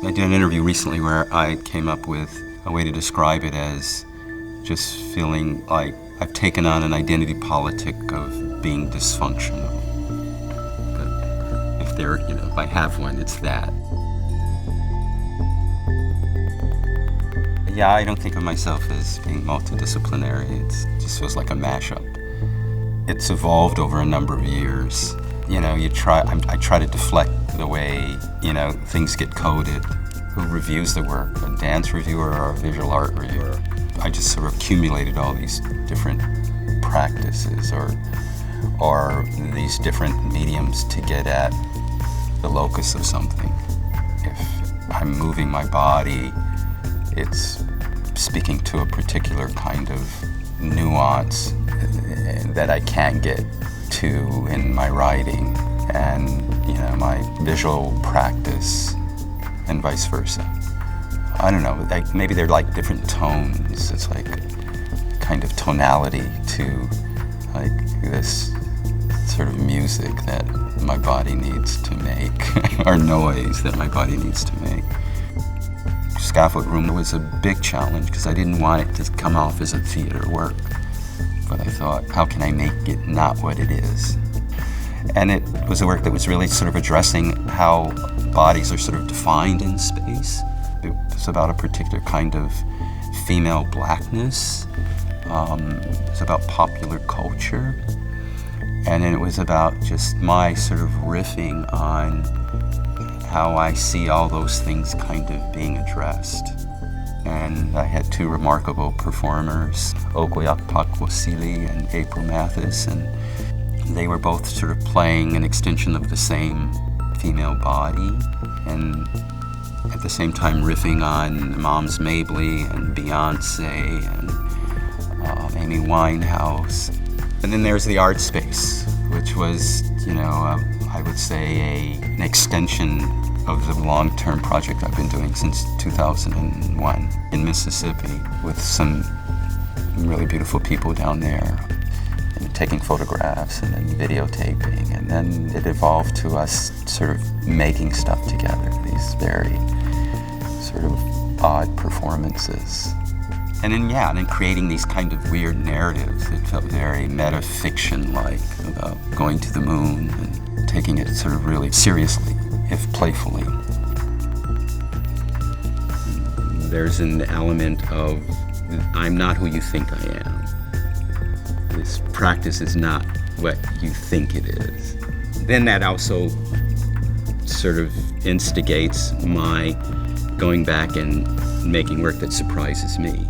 I did an interview recently where I came up with a way to describe it as just feeling like I've taken on an identity politic of being dysfunctional. But if I have one, it's that. Yeah, I don't think of myself as being multidisciplinary. It just feels like a mashup. It's evolved over a number of years. I try to deflect the way, things get coded. Who reviews the work, a dance reviewer or a visual art reviewer? I just sort of accumulated all these different practices or these different mediums to get at the locus of something. If I'm moving my body, it's speaking to a particular kind of nuance that I can't get to in my writing, and my visual practice, and vice versa. I don't know, maybe they're like different tones. It's like kind of tonality to like this sort of music that my body needs to make, or noise that my body needs to make. Scaffold Room was a big challenge because I didn't want it to come off as a theater work. But I thought, how can I make it not what it is? And it was a work that was really sort of addressing how bodies are sort of defined in space. It was about a particular kind of female blackness. It was about popular culture. And then it was about just my sort of riffing on how I see all those things kind of being addressed. And I had two remarkable performers, Okoyak Pakwasili and April Mathis, and they were both sort of playing an extension of the same female body, and at the same time riffing on Moms Mabley and Beyonce and Amy Winehouse. And then there's the art space, which was, I would say an extension of the long-term project I've been doing since 2001 in Mississippi with some really beautiful people down there, and taking photographs and then videotaping, and then it evolved to us sort of making stuff together, these very sort of odd performances. And then creating these kind of weird narratives that felt very metafiction-like about going to the moon and taking it sort of really seriously, if playfully. There's an element of, I'm not who you think I am. This practice is not what you think it is. Then that also sort of instigates my going back and making work that surprises me.